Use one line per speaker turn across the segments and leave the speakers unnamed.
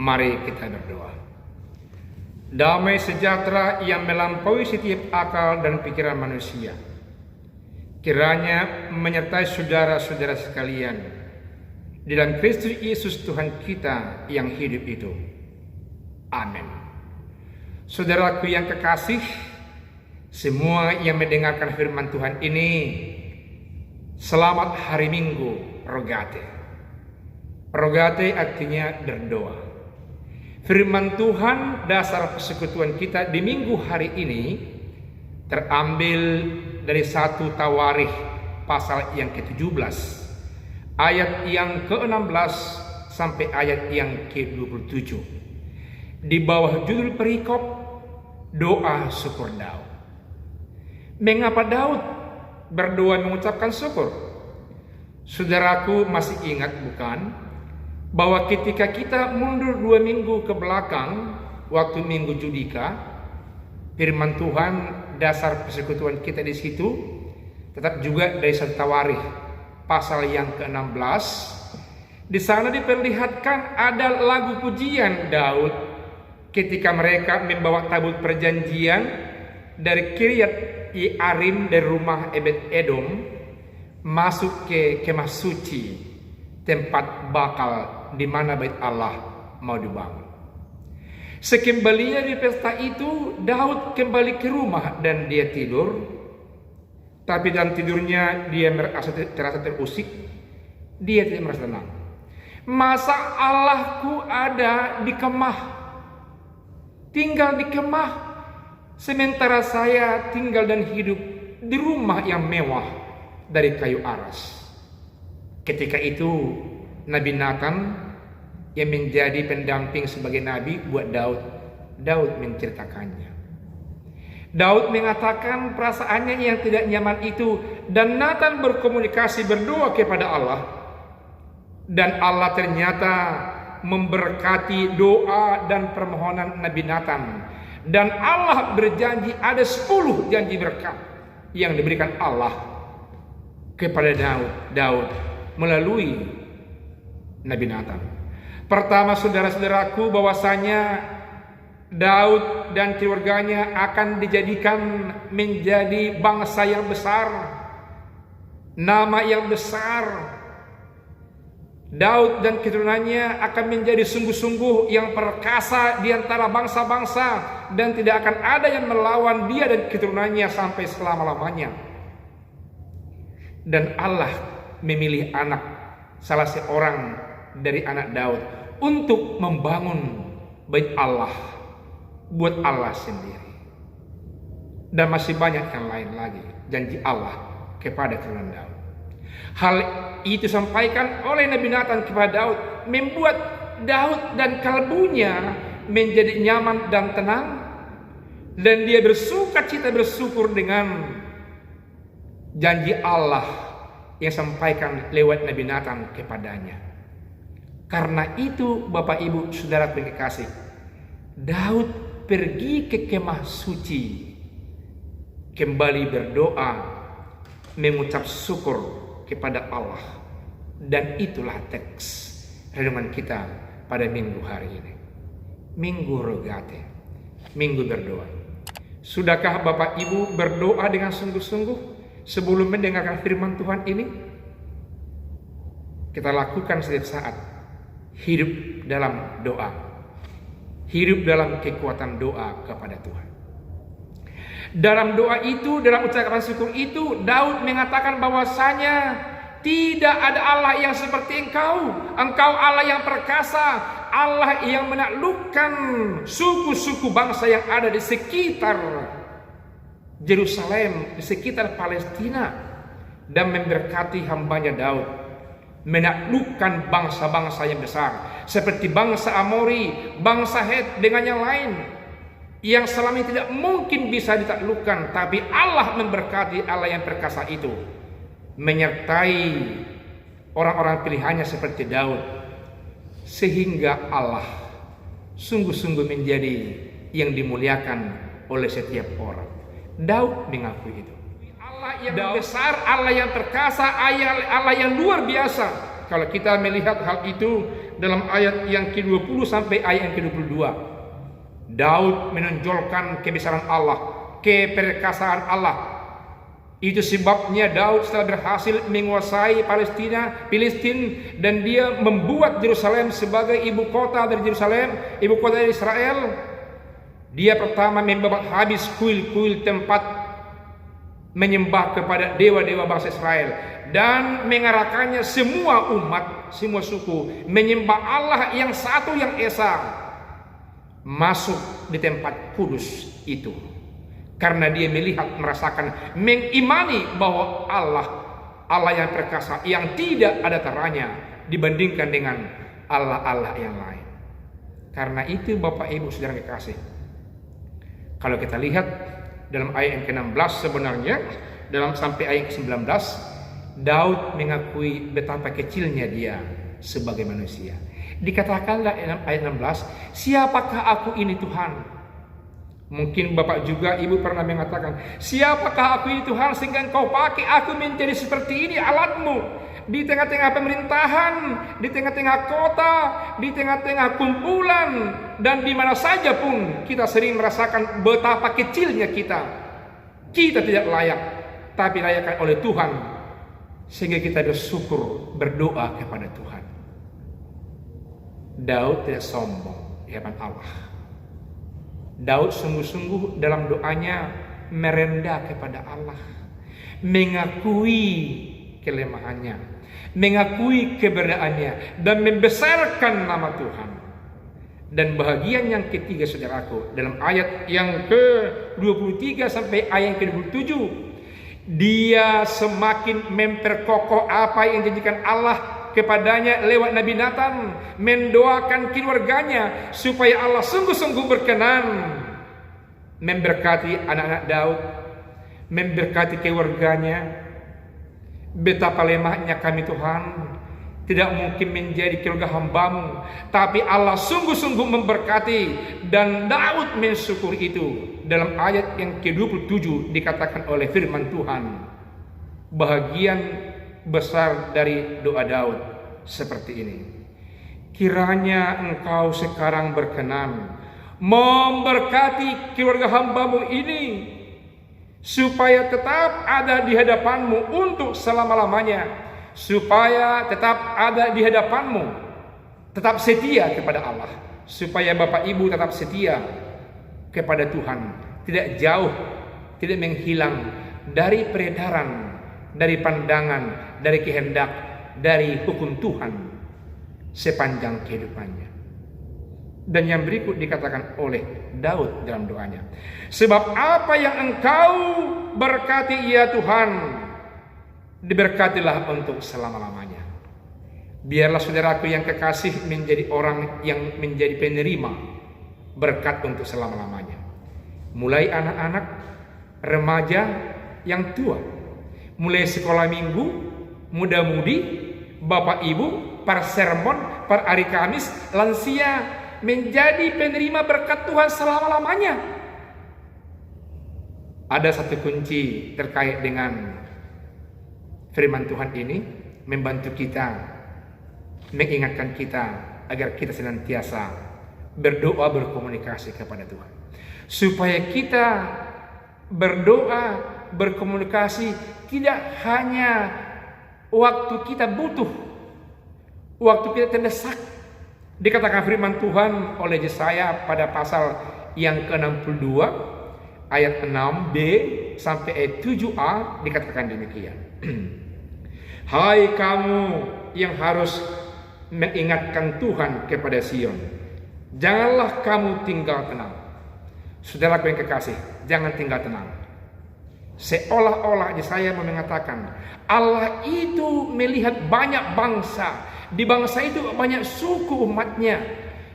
Mari kita berdoa. Damai sejahtera yang melampaui setiap akal dan pikiran manusia, kiranya menyertai saudara-saudara sekalian di dalam Kristus Yesus Tuhan kita yang hidup itu. Amin. Saudaraku yang kekasih, semua yang mendengarkan firman Tuhan ini, selamat hari Minggu Rogate. Rogate artinya berdoa. Firman Tuhan dasar persekutuan kita di minggu hari ini terambil dari 1 Tawarikh pasal yang ke-17 ayat yang ke-16 sampai ayat yang ke-27. Di bawah judul perikop doa syukur Daud. Mengapa Daud berdoa mengucapkan syukur? Saudaraku masih ingat bukan? Bahwa ketika kita mundur 2 minggu ke belakang, waktu minggu Judika, firman Tuhan dasar persekutuan kita di situ tetap juga dari 1 Tawarikh pasal yang ke-16. Di sana diperlihatkan ada lagu pujian Daud ketika mereka membawa tabut perjanjian dari Kiryat Yearim dari rumah Ebed Edom masuk ke kemah suci, tempat bakal di mana bait Allah mau dibangun. Sekembalinya di pesta itu, Daud kembali ke rumah dan dia tidur. Tapi dalam tidurnya dia terasa terusik. Dia tidak merasa tenang. Masa Allahku ada di kemah, tinggal di kemah, sementara saya tinggal dan hidup di rumah yang mewah dari kayu aras. Ketika itu Nabi Nathan yang menjadi pendamping sebagai nabi buat Daud menceritakannya. Daud mengatakan perasaannya yang tidak nyaman itu, dan Nathan berkomunikasi berdoa kepada Allah, dan Allah ternyata memberkati doa dan permohonan Nabi Nathan, dan Allah berjanji ada 10 janji berkat yang diberikan Allah kepada Daud melalui Nabi Nathan. Pertama, saudara-saudaraku, bahwasanya Daud dan keluarganya akan dijadikan menjadi bangsa yang besar, nama yang besar. Daud dan keturunannya akan menjadi sungguh-sungguh yang perkasa di antara bangsa-bangsa, dan tidak akan ada yang melawan dia dan keturunannya sampai selama-lamanya. Dan Allah memilih salah seorang dari anak Daud untuk membangun bait Allah buat Allah sendiri. Dan masih banyak yang lain lagi janji Allah kepada keturunan Daud. Hal itu disampaikan oleh Nabi Nathan kepada Daud, membuat Daud dan kalbunya menjadi nyaman dan tenang, dan dia bersukacita bersyukur dengan janji Allah yang sampaikan lewat Nabi Nathan kepadanya. Karena itu, Bapak Ibu Saudara kekasih, Daud pergi ke kemah suci, kembali berdoa, mengucap syukur kepada Allah. Dan itulah teks renungan kita pada minggu hari ini. Minggu Rogate, minggu berdoa. Sudahkah Bapak Ibu berdoa dengan sungguh-sungguh sebelum mendengarkan firman Tuhan ini? Kita lakukan setiap saat. Hidup dalam doa, hidup dalam kekuatan doa kepada Tuhan. Dalam doa itu, dalam ucapan syukur itu, Daud mengatakan bahwasanya tidak ada Allah yang seperti Engkau. Engkau Allah yang perkasa, Allah yang menaklukkan suku-suku bangsa yang ada di sekitar Yerusalem, di sekitar Palestina, dan memberkati hambanya Daud menaklukkan bangsa-bangsa yang besar seperti bangsa Amori, bangsa Het, dengan yang lain yang selama ini tidak mungkin bisa ditaklukkan. Tapi Allah memberkati, Allah yang perkasa itu menyertai orang-orang pilihannya seperti Daud, sehingga Allah sungguh-sungguh menjadi yang dimuliakan oleh setiap orang. Daud mengakui itu. Allah yang besar, Allah yang perkasa, Allah yang luar biasa. Kalau kita melihat hal itu dalam ayat yang ke-20 sampai ayat yang ke-22, Daud menonjolkan kebesaran Allah, keperkasaan Allah. Itu sebabnya Daud setelah berhasil menguasai Palestina, dan dia membuat Yerusalem sebagai ibu kota dari ibu kota dari Israel. Dia pertama membakar habis kuil-kuil tempat menyembah kepada dewa-dewa bangsa Israel, dan mengarahkannya semua umat, semua suku menyembah Allah yang satu, yang esa, masuk di tempat kudus itu. Karena dia melihat, merasakan, mengimani bahwa Allah yang perkasa, yang tidak ada taranya dibandingkan dengan Allah-Allah yang lain. Karena itu Bapak Ibu Saudara kekasih, kalau kita lihat dalam ayat yang ke-16 sebenarnya, dalam sampai ayat ke-19, Daud mengakui betapa kecilnya dia sebagai manusia. Dikatakanlah dalam ayat 16, siapakah aku ini Tuhan? Mungkin Bapak juga Ibu pernah mengatakan, siapakah aku ini Tuhan sehingga Engkau pakai aku menjadi seperti ini alatmu? Di tengah-tengah pemerintahan, di tengah-tengah kota, di tengah-tengah kumpulan, dan di mana saja pun kita sering merasakan betapa kecilnya kita. Kita tidak layak, tapi layakkan oleh Tuhan, sehingga kita bersyukur, berdoa kepada Tuhan. Daud tidak sombong di hadapan Allah. Daud sungguh-sungguh dalam doanya merendah kepada Allah, mengakui kelemahannya, mengakui keberadaannya, dan membesarkan nama Tuhan. Dan bahagian yang ketiga saudaraku, dalam ayat yang ke-23 sampai ayat yang ke-27, dia semakin memperkokoh apa yang dijanjikan Allah kepadanya lewat Nabi Nathan, mendoakan keluarganya supaya Allah sungguh-sungguh berkenan memberkati anak-anak Daud, memberkati keluarganya. Betapa lemahnya kami Tuhan, tidak mungkin menjadi keluarga hamba-Mu, tapi Allah sungguh-sungguh memberkati, dan Daud mensyukur itu. Dalam ayat yang ke-27 dikatakan oleh firman Tuhan, bahagian besar dari doa Daud seperti ini. Kiranya Engkau sekarang berkenan memberkati keluarga hamba-Mu ini, supaya tetap ada di hadapan-Mu untuk selama-lamanya, supaya tetap ada di hadapan-Mu, tetap setia kepada Allah, supaya Bapak Ibu tetap setia kepada Tuhan, tidak jauh, tidak menghilang dari peredaran, dari pandangan, dari kehendak, dari hukum Tuhan sepanjang kehidupannya. Dan yang berikut dikatakan oleh Daud dalam doanya, sebab apa yang Engkau berkati ya Tuhan, diberkatilah untuk selama-lamanya. Biarlah saudaraku yang kekasih menjadi orang yang menjadi penerima berkat untuk selama-lamanya. Mulai anak-anak, remaja, yang tua, mulai sekolah minggu, muda-mudi, Bapak Ibu, para sermon, para hari Kamis, lansia, menjadi penerima berkat Tuhan selama-lamanya. Ada satu kunci terkait dengan firman Tuhan ini, membantu kita, mengingatkan kita agar kita senantiasa berdoa, berkomunikasi kepada Tuhan, supaya kita berdoa, berkomunikasi tidak hanya waktu kita butuh, waktu kita terdesak. Dikatakan firman Tuhan oleh Yesaya pada pasal yang ke-62 ayat 6b sampai ayat 7a, dikatakan demikian. Hai kamu yang harus mengingatkan Tuhan kepada Sion, janganlah kamu tinggal tenang. Saudaraku yang kekasih, jangan tinggal tenang. Seolah-olah Yesaya mengatakan Allah itu melihat banyak bangsa, di bangsa itu banyak suku umatnya,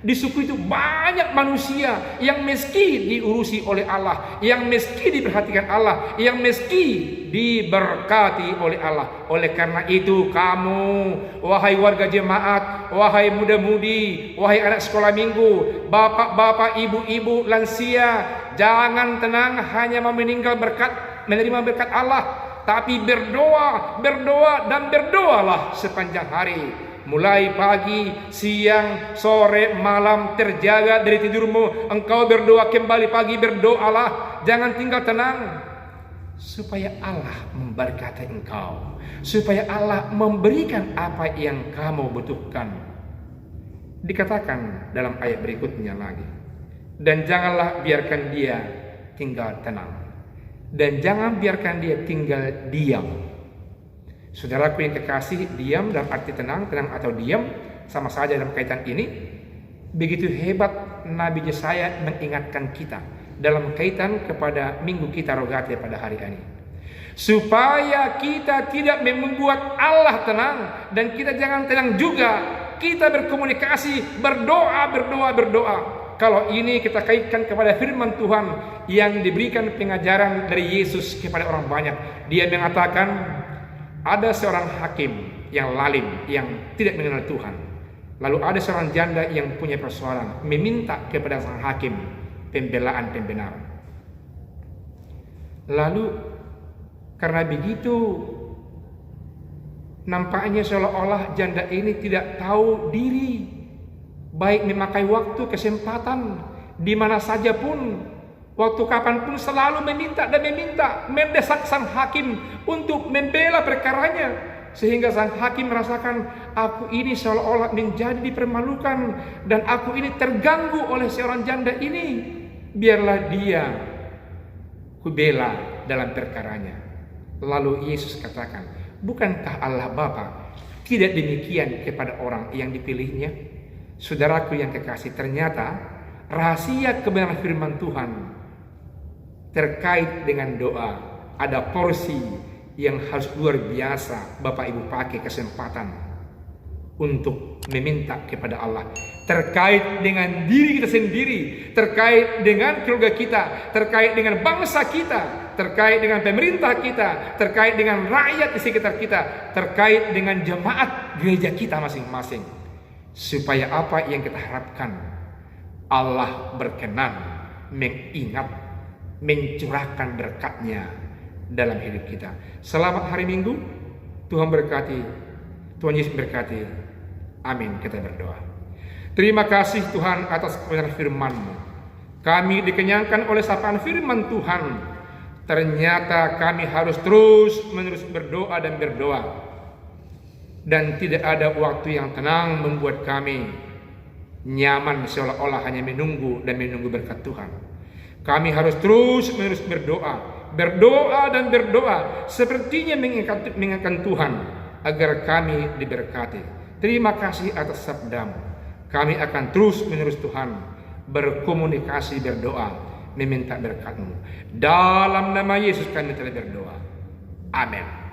di suku itu banyak manusia yang meski diurusi oleh Allah, yang meski diperhatikan Allah, yang meski diberkati oleh Allah. Oleh karena itu kamu, wahai warga jemaat, wahai muda-mudi, wahai anak sekolah minggu, bapak-bapak, ibu-ibu, lansia, jangan tenang hanya mau meninggal berkat, menerima berkat Allah, tapi berdoa, berdoa, dan berdoalah sepanjang hari. Mulai pagi, siang, sore, malam, terjaga dari tidurmu. Engkau berdoa kembali pagi, berdoalah. Jangan tinggal tenang. Supaya Allah memberkati engkau. Supaya Allah memberikan apa yang kamu butuhkan. Dikatakan dalam ayat berikutnya lagi. Dan janganlah biarkan dia tinggal tenang. Dan jangan biarkan dia tinggal diam. Saudaraku yang kekasih, diam dalam arti tenang atau diam sama saja dalam kaitan ini. Begitu hebat Nabi Yesaya mengingatkan kita dalam kaitan kepada minggu kita Rogate pada hari ini. Supaya kita tidak membuat Allah tenang dan kita jangan tenang juga. Kita berkomunikasi, berdoa. Kalau ini kita kaitkan kepada firman Tuhan yang diberikan pengajaran dari Yesus kepada orang banyak. Dia mengatakan, ada seorang hakim yang lalim, yang tidak mengenal Tuhan. Lalu ada seorang janda yang punya persoalan, meminta kepada sang hakim pembelaan pembenar. Lalu karena begitu, nampaknya seolah-olah janda ini tidak tahu diri, baik memakai waktu, kesempatan, di mana saja pun, waktu kapanpun selalu meminta, mendesak sang hakim untuk membela perkaranya. Sehingga sang hakim merasakan, aku ini seolah-olah menjadi dipermalukan dan aku ini terganggu oleh seorang janda ini. Biarlah dia kubela dalam perkaranya. Lalu Yesus katakan, bukankah Allah Bapa tidak demikian kepada orang yang dipilihnya? Saudaraku yang kekasih, ternyata rahasia kebenaran firman Tuhan terkait dengan doa, ada porsi yang harus luar biasa Bapak Ibu pakai kesempatan untuk meminta kepada Allah terkait dengan diri kita sendiri, terkait dengan keluarga kita, terkait dengan bangsa kita, terkait dengan pemerintah kita, terkait dengan rakyat di sekitar kita, terkait dengan jemaat gereja kita masing-masing. Supaya apa yang kita harapkan, Allah berkenan mengingat, mencurahkan berkat-Nya dalam hidup kita. Selamat hari Minggu. Tuhan berkati. Tuhan Yesus berkati. Amin. Kita berdoa. Terima kasih Tuhan atas kebenaran firman-Mu. Kami dikenyangkan oleh sapaan firman Tuhan. Ternyata kami harus terus menerus berdoa dan berdoa. Dan tidak ada waktu yang tenang membuat kami nyaman seolah-olah hanya menunggu berkat Tuhan. Kami harus terus menerus berdoa dan berdoa sepertinya mengingatkan Tuhan agar kami diberkati. Terima kasih atas sabda-Mu. Kami akan terus menerus Tuhan berkomunikasi, berdoa, meminta berkat-Mu. Dalam nama Yesus kami telah berdoa. Amin.